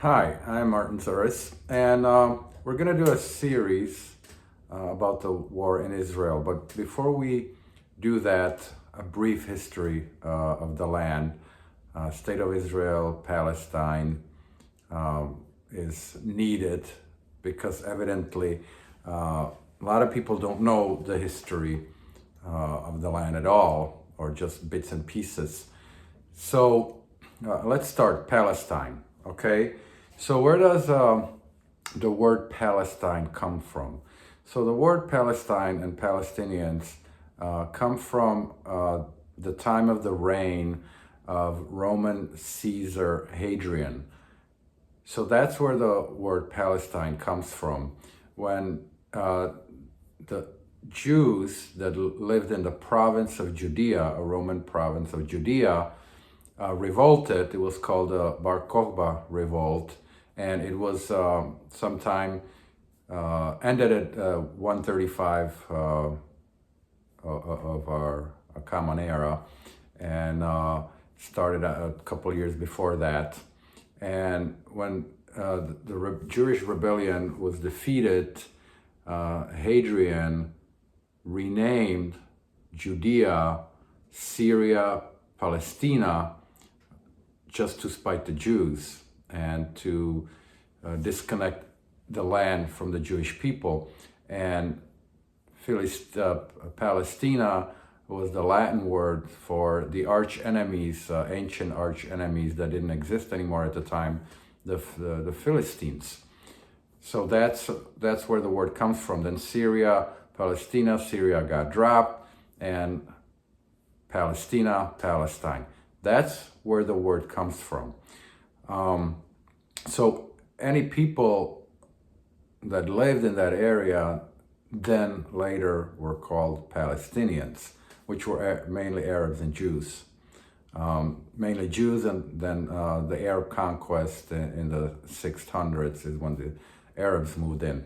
Hi, I'm Martin Zuris, and we're going to do a series about the war in Israel. But before we do that, a brief history of the land, State of Israel, Palestine, is needed because evidently a lot of people don't know the history of the land at all, or just bits and pieces. So let's start Palestine, okay? So where does the word Palestine come from? So the word Palestine and Palestinians come from the time of the reign of Roman Caesar Hadrian. So that's where the word Palestine comes from. When the Jews that lived in the province of Judea, a Roman province of Judea, revolted. It was called the Bar Kokhba revolt, and it was sometime ended at 135 of our Common Era, and started a couple of years before that. And when the Jewish rebellion was defeated, Hadrian renamed Judea, Syria, Palestina, just to spite the Jews and to disconnect the land from the Jewish people. And Palestina was the Latin word for the arch enemies, ancient arch enemies that didn't exist anymore at the time, the Philistines. So that's where the word comes from. Then Syria, Palestina, Syria got dropped, and Palestine. That's where the word comes from. So any people that lived in that area then later were called Palestinians, which were mainly Arabs and Jews. Mainly Jews, and then the Arab conquest in the 600s is when the Arabs moved in.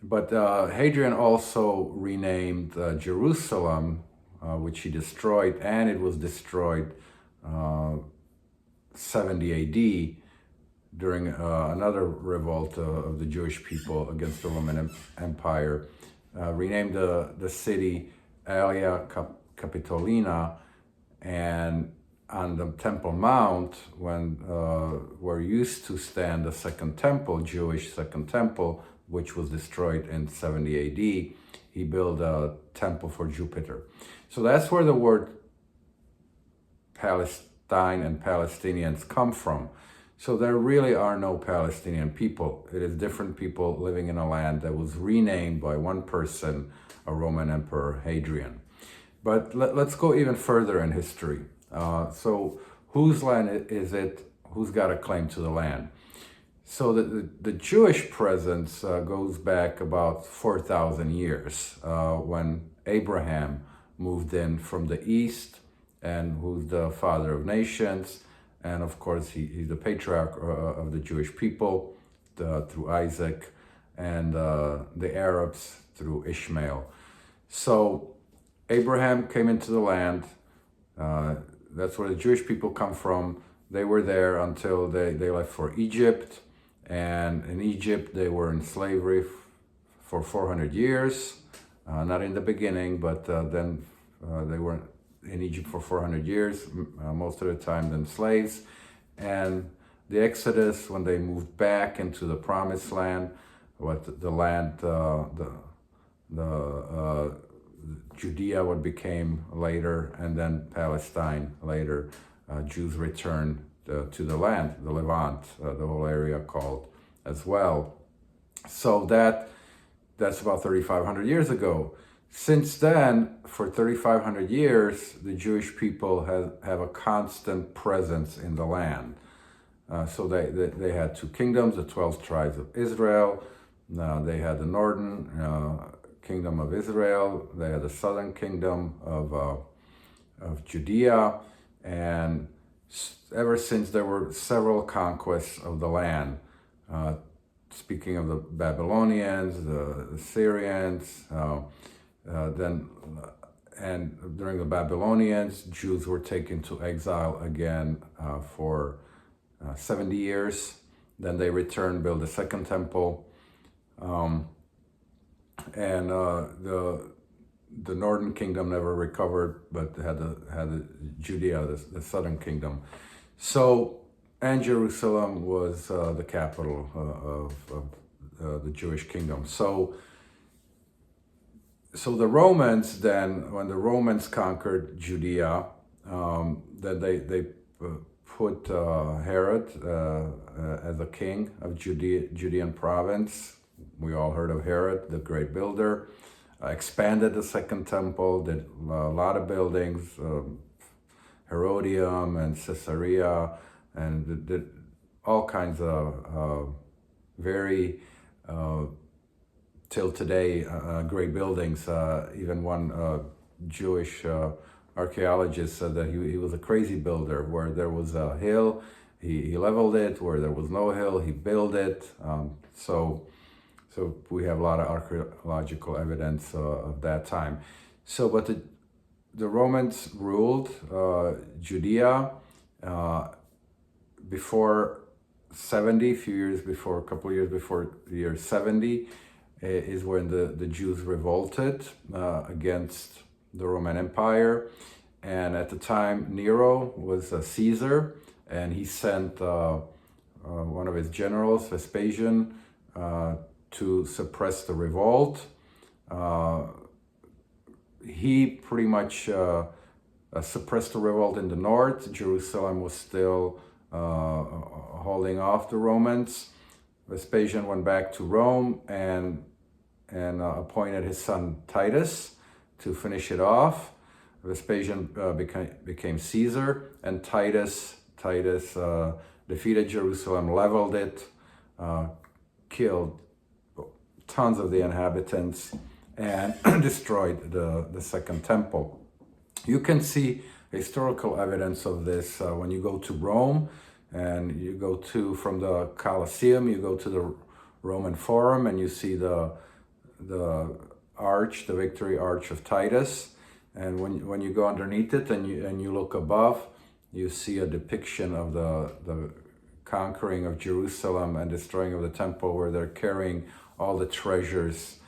But Hadrian also renamed Jerusalem, which he destroyed, and it was destroyed 70 AD during another revolt of the Jewish people against the Roman Empire. Renamed the city Aelia Capitolina, and on the Temple Mount, when where used to stand the Second Temple, Jewish Second Temple, which was destroyed in 70 AD, he built a temple for Jupiter. So that's where the word Palestine and Palestinians come from. So there really are no Palestinian people. It is different people living in a land that was renamed by one person, a Roman Emperor, Hadrian. But let's go even further in history. So whose land is it? Who's got a claim to the land? So the Jewish presence goes back about 4,000 years when Abraham moved in from the east, and who's the father of nations. And of course, he's the patriarch of the Jewish people through Isaac, and the Arabs through Ishmael. So Abraham came into the land. That's where the Jewish people come from. They were there until they left for Egypt. And in Egypt, they were in slavery for 400 years. Not in the beginning, but then they were in Egypt for 400 years, most of the time then slaves. And the Exodus, when they moved back into the Promised Land, the land, Judea, what became later, and then Palestine later, Jews returned to the land, the Levant, the whole area called as well. So that's about 3,500 years ago. Since then, for 3,500 years, the Jewish people have a constant presence in the land. So they had two kingdoms, the 12 tribes of Israel. They had the northern kingdom of Israel. They had the southern kingdom of Judea. And ever since, there were several conquests of the land. Speaking of the Babylonians, the Syrians, and during the Babylonians, Jews were taken to exile again for 70 years. Then they returned, built a second temple, and the northern kingdom never recovered, but had the Judea, the southern kingdom. So, and Jerusalem was the capital of the Jewish kingdom. So the Romans then, when the Romans conquered Judea, then they put Herod as a king of Judean province. We all heard of Herod, the great builder. Expanded the second temple, did a lot of buildings, Herodium and Caesarea, and did all kinds of very, till today, great buildings. Even one Jewish archaeologist said that he was a crazy builder. Where there was a hill, he leveled it. Where there was no hill, he built it. So we have a lot of archaeological evidence of that time. So, but the Romans ruled Judea before 70, a couple of years before the year 70, is when the Jews revolted against the Roman Empire. And at the time, Nero was a Caesar, and he sent one of his generals, Vespasian, to suppress the revolt. He pretty much suppressed the revolt in the north. Jerusalem was still holding off the Romans. Vespasian went back to Rome and appointed his son Titus to finish it off. Vespasian became Caesar, and Titus defeated Jerusalem, leveled it, killed tons of the inhabitants, and destroyed the second temple. You can see historical evidence of this when you go to Rome, and you go from the Colosseum, you go to the Roman Forum, and you see the arch, the Victory Arch of Titus. And when you go underneath it and you look above, you see a depiction of the conquering of Jerusalem and destroying of the temple, where they're carrying all the treasures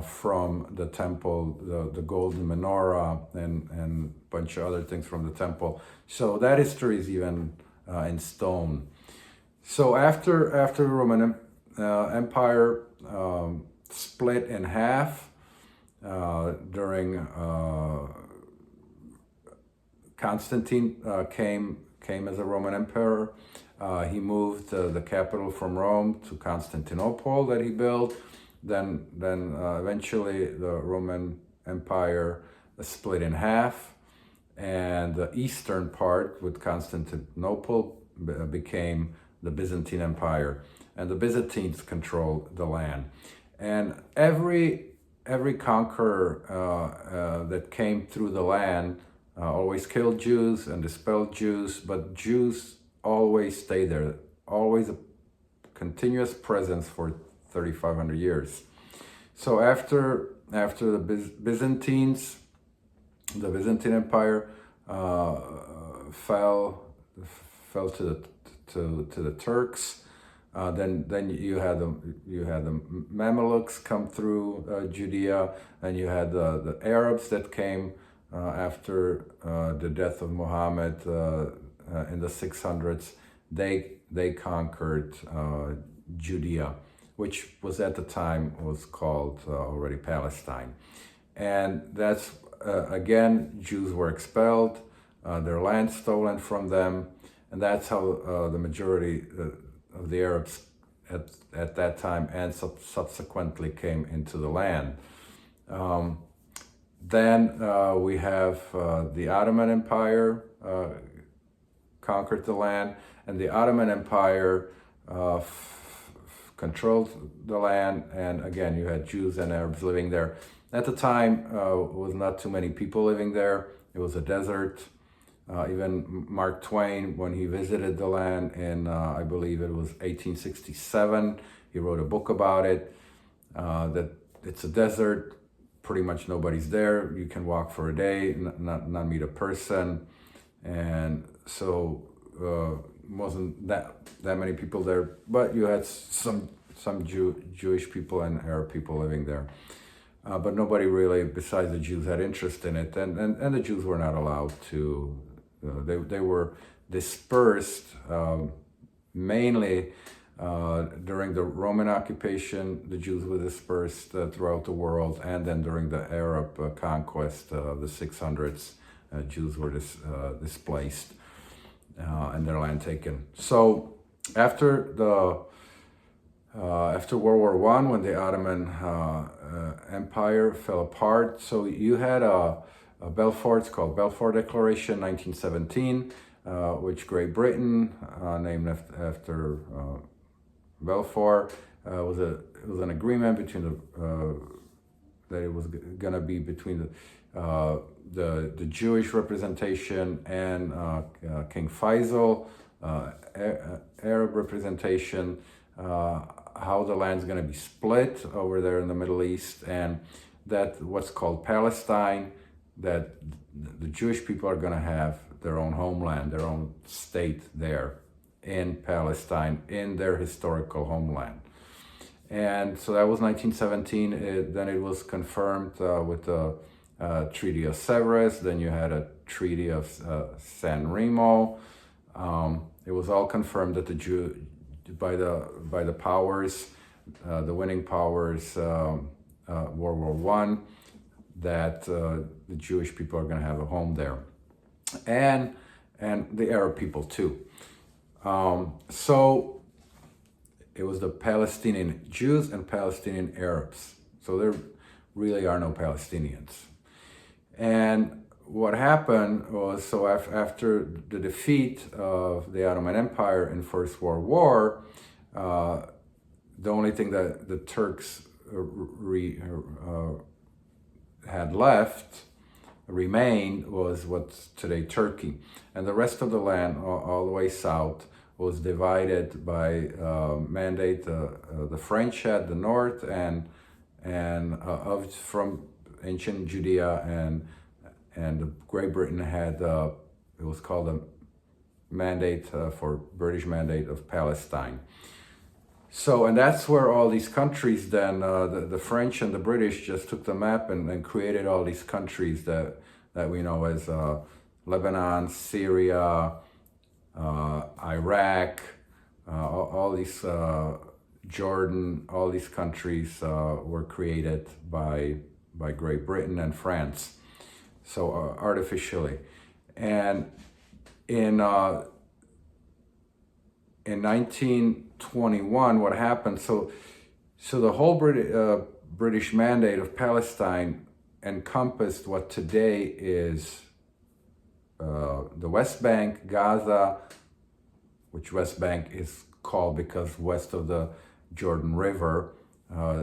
from the temple, the golden menorah and a bunch of other things from the temple. So that history is even in stone. So after the Roman Empire split in half during Constantine came as a Roman emperor. He moved the capital from Rome to Constantinople that he built. Then eventually the Roman Empire split in half, and the eastern part with Constantinople became the Byzantine Empire, and the Byzantines controlled the land. And every conqueror that came through the land always killed Jews and expelled Jews, but Jews always stay there, always a continuous presence for 3,500 years. So after the Byzantines, the Byzantine Empire fell to the Turks. Then you had the Mamelukes come through Judea, and you had the Arabs that came after the death of Muhammad in the 600s. They conquered Judea, which was at the time was called already Palestine. And that's again, Jews were expelled, their land stolen from them, and that's how the majority of the Arabs at that time and subsequently came into the land. Then we have the Ottoman Empire conquered the land, and the Ottoman Empire controlled the land, and again you had Jews and Arabs living there. At the time, was not too many people living there. It was a desert. Even Mark Twain, when he visited the land in, I believe it was 1867, he wrote a book about it, that it's a desert, pretty much nobody's there. You can walk for a day, not meet a person. And so wasn't that many people there, but you had some Jewish people and Arab people living there. But nobody really, besides the Jews, had interest in it, and the Jews were not allowed to. They were dispersed mainly during the Roman occupation. The Jews were dispersed throughout the world, and then during the Arab conquest, the 600s, Jews were displaced and their land taken. So after World War I, when the Ottoman Empire fell apart, so you had a Balfour, it's called Balfour Declaration, 1917, which Great Britain, named after Balfour, was an agreement between that it was going to be between the Jewish representation and King Faisal, Arab representation. How the land's going to be split over there in the Middle East, and that what's called Palestine, that the Jewish people are going to have their own homeland, their own state there in Palestine, in their historical homeland. And so that was 1917. Then it was confirmed with the Treaty of Sèvres. Then you had a Treaty of San Remo. It was all confirmed that by the powers, the winning powers, World War I, that the Jewish people are going to have a home there, and the Arab people too. So it was the Palestinian Jews and Palestinian Arabs. So there really are no Palestinians. And what happened was, so after the defeat of the Ottoman Empire in First World War, the only thing that the Turks had remained was what's today Turkey. And the rest of the land, all the way south, was divided by mandate. The French had the north, and from ancient Judea, and Great Britain had it was called a mandate for British Mandate of Palestine. So, and that's where all these countries then, the French and the British just took the map and created all these countries that we know as Lebanon, Syria, Iraq, all these, Jordan, all these countries were created by Great Britain and France. So artificially. And in 1921, what happened, so the whole British Mandate of Palestine encompassed what today is the West Bank, Gaza, which West Bank is called because west of the Jordan River,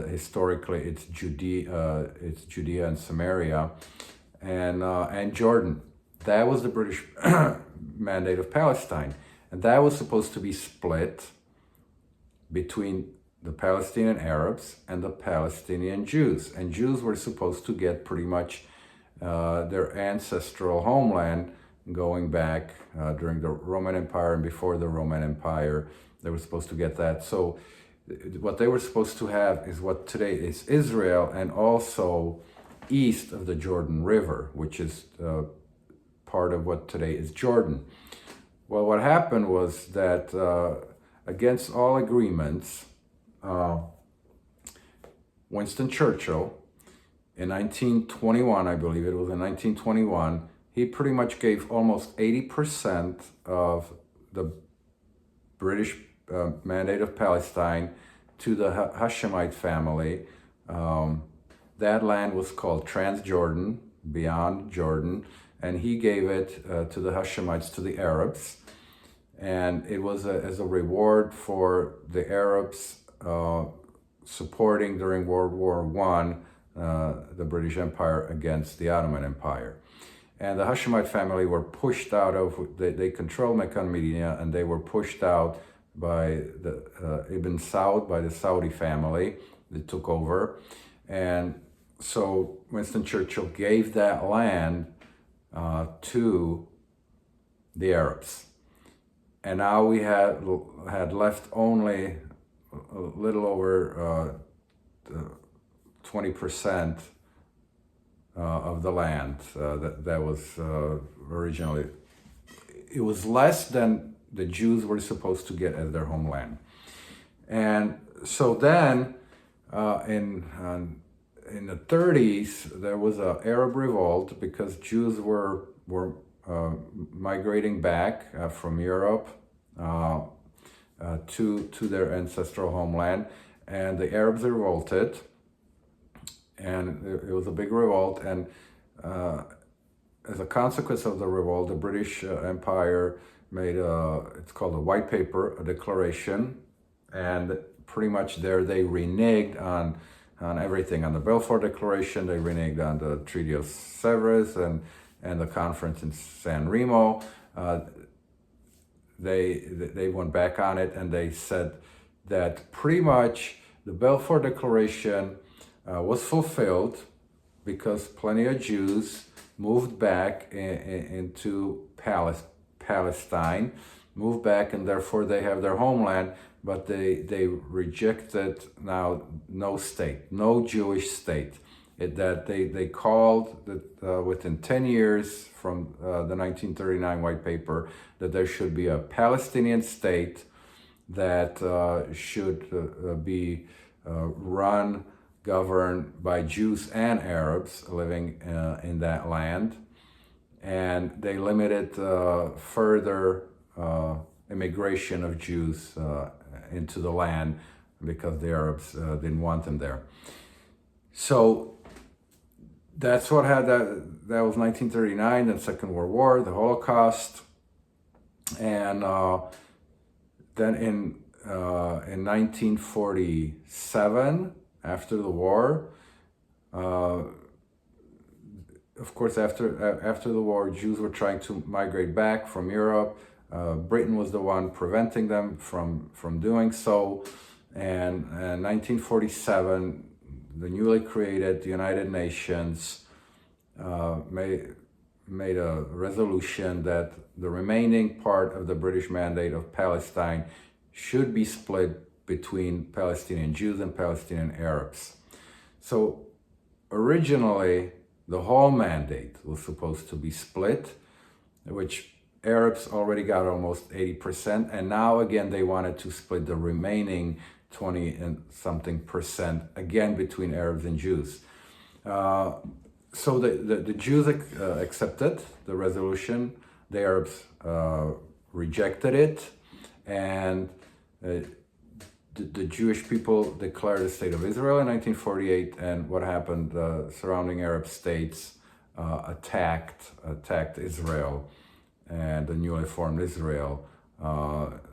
historically it's Judea and Samaria, and Jordan. That was the British Mandate of Palestine. And that was supposed to be split between the Palestinian Arabs and the Palestinian Jews. And Jews were supposed to get pretty much their ancestral homeland going back during the Roman Empire and before the Roman Empire. They were supposed to get that. So what they were supposed to have is what today is Israel, and also east of the Jordan River, which is part of what today is Jordan. Well, what happened was that against all agreements, Winston Churchill, in 1921, I believe it was in 1921, he pretty much gave almost 80% of the British Mandate of Palestine to the Hashemite family. That land was called Transjordan, beyond Jordan, and he gave it to the Hashemites, to the Arabs. And it was as a reward for the Arabs supporting during World War I the British Empire against the Ottoman Empire. And the Hashemite family were pushed out of, they controlled Mecca and Medina, and they were pushed out by the Ibn Saud, by the Saudi family that took over. And so Winston Churchill gave that land to the Arabs. and now we had left only a little over 20% of the land that was originally. It was less than the Jews were supposed to get as their homeland. And so then in the 30s, there was an Arab revolt because Jews were migrating back from Europe to their ancestral homeland, and the Arabs revolted, and it was a big revolt. And as a consequence of the revolt, the British Empire made it's called a white paper, a declaration, and pretty much there they reneged on everything, on the Balfour Declaration. They reneged on the Treaty of Sèvres and the conference in San Remo. They went back on it, and they said that pretty much the Balfour Declaration was fulfilled because plenty of Jews moved back into Palestine, moved back, and therefore they have their homeland, but they rejected now no state, no Jewish state. That they called that within 10 years from the 1939 White Paper that there should be a Palestinian state that should be governed by Jews and Arabs living in that land. And they limited further immigration of Jews into the land because the Arabs didn't want them there. So that's what had that was 1939, then Second World War, the Holocaust, and then in 1947, after the war, of course, after the war, Jews were trying to migrate back from Europe. Britain was the one preventing them from doing so. And in 1947, the newly created United Nations made a resolution that the remaining part of the British Mandate of Palestine should be split between Palestinian Jews and Palestinian Arabs. So originally, the whole mandate was supposed to be split, which Arabs already got almost 80%, and now again they wanted to split the remaining 20 and something percent again between Arabs and Jews. So the Jews accepted the resolution, the Arabs rejected it, and the Jewish people declared the state of Israel in 1948, and what happened, the surrounding Arab states attacked Israel and the newly formed Israel.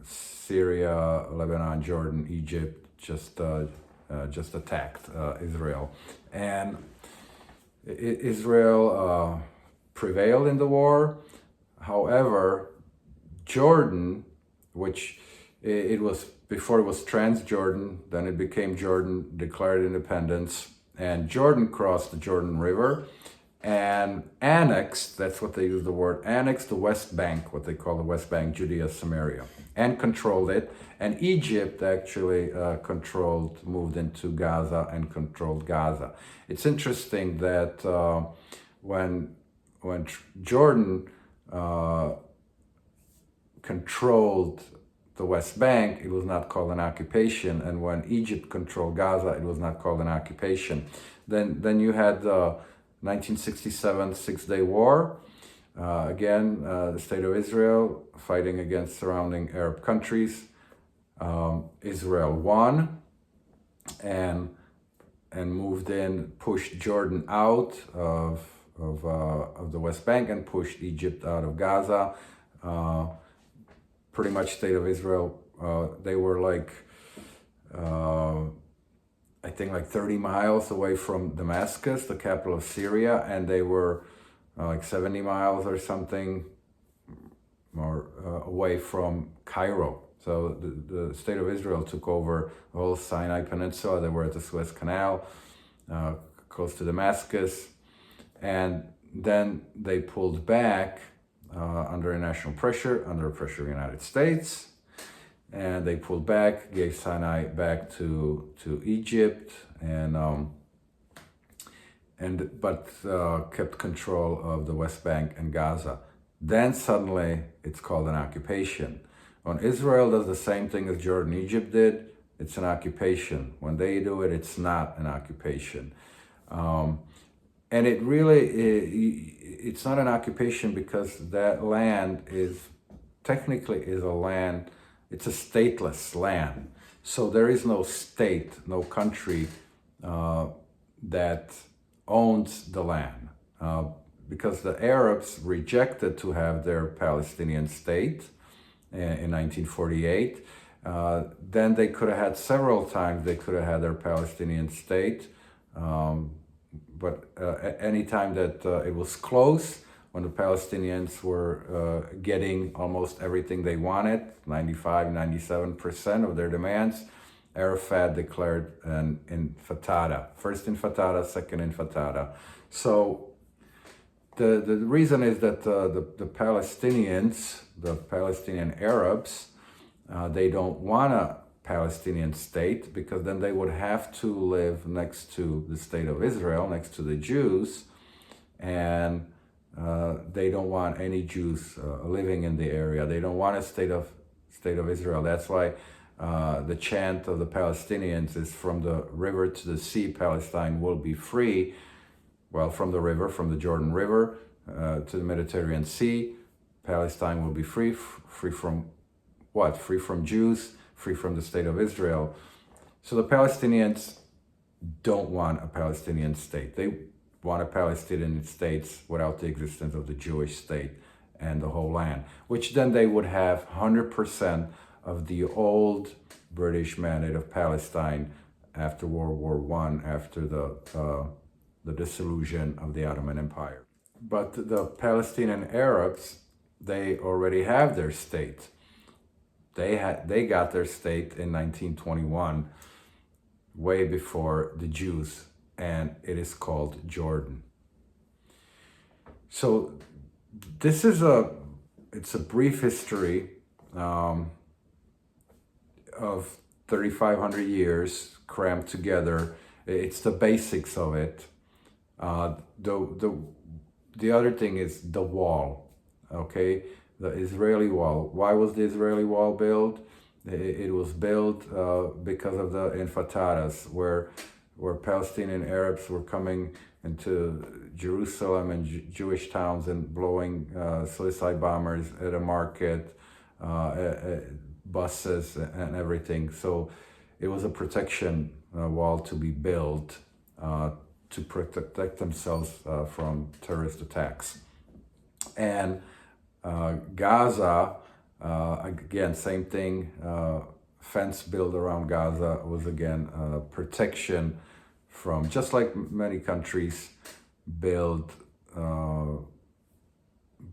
Syria, Lebanon, Jordan, Egypt just attacked Israel, and Israel prevailed in the war. However, Jordan, which it was before it was Transjordan, then it became Jordan, declared independence, and Jordan crossed the Jordan River and annexed, that's what they use the word, annexed the West Bank, what they call the West Bank, Judea, Samaria, and controlled it. And Egypt actually moved into Gaza and controlled Gaza. It's interesting that when Jordan controlled the West Bank, it was not called an occupation, and when Egypt controlled Gaza, it was not called an occupation. Then you had the 1967 Six-Day War. Again, the State of Israel fighting against surrounding Arab countries. Israel won and moved in, pushed Jordan out of the West Bank and pushed Egypt out of Gaza. Pretty much State of Israel, they were like, I think like 30 miles away from Damascus, the capital of Syria, and they were like 70 miles or something more away from Cairo. So the State of Israel took over the whole Sinai Peninsula. They were at the Suez Canal, close to Damascus, and then they pulled back under international pressure, under pressure of the United States. And they pulled back, gave Sinai back to Egypt, but kept control of the West Bank and Gaza. Then suddenly it's called an occupation. When Israel does the same thing as Jordan, Egypt did, it's an occupation. When they do it, it's not an occupation. And it really, it's not an occupation because that land technically is a land, it's a stateless land. So there is no state, no country that owns the land. Because the Arabs rejected to have their Palestinian state in 1948. Then they could have had several times, they could have had their Palestinian state. But any time that it was close, when the Palestinians were getting almost everything they wanted, 95, 97% of their demands, Arafat declared an intifada. First intifada, second intifada. So the reason is that the Palestinians, the Palestinian Arabs, they don't want a Palestinian state because then they would have to live next to the state of Israel, next to the Jews, and they don't want any Jews living in the area. They don't want a state of Israel. That's why the chant of the Palestinians is from the river to the sea, Palestine will be free. Well, from the river, from the Jordan River to the Mediterranean Sea, Palestine will be free. Free from what? Free from Jews, free from the state of Israel. So the Palestinians don't want a Palestinian state. They want a Palestinian state without the existence of the Jewish state and the whole land, which then they would have 100% of the old British Mandate of Palestine after World War I, after the dissolution of the Ottoman Empire. But the Palestinian Arabs, they already have their state. They got their state in 1921, way before the Jews, and it is called Jordan. So this is it's a brief history of 3,500 years crammed together. It's the basics of it. The other thing is the wall, okay? The Israeli wall. Why was the Israeli wall built? It was built because of the intifadas, where Palestinian Arabs were coming into Jerusalem and Jewish towns and blowing suicide bombers at a market, buses and everything. So it was a protection wall to be built to protect themselves from terrorist attacks. And Gaza, again, same thing, fence built around Gaza was again protection from, just like many countries build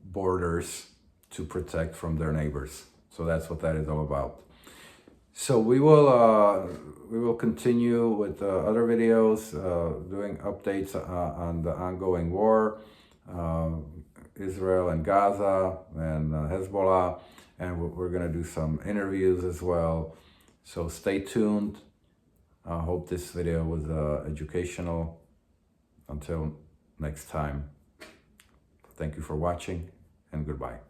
borders to protect from their neighbors. So that's what that is all about. So we will continue with other videos, doing updates on the ongoing war, Israel and Gaza and Hezbollah, and we're going to do some interviews as well. So stay tuned. I hope this video was educational. Until next time, thank you for watching and goodbye.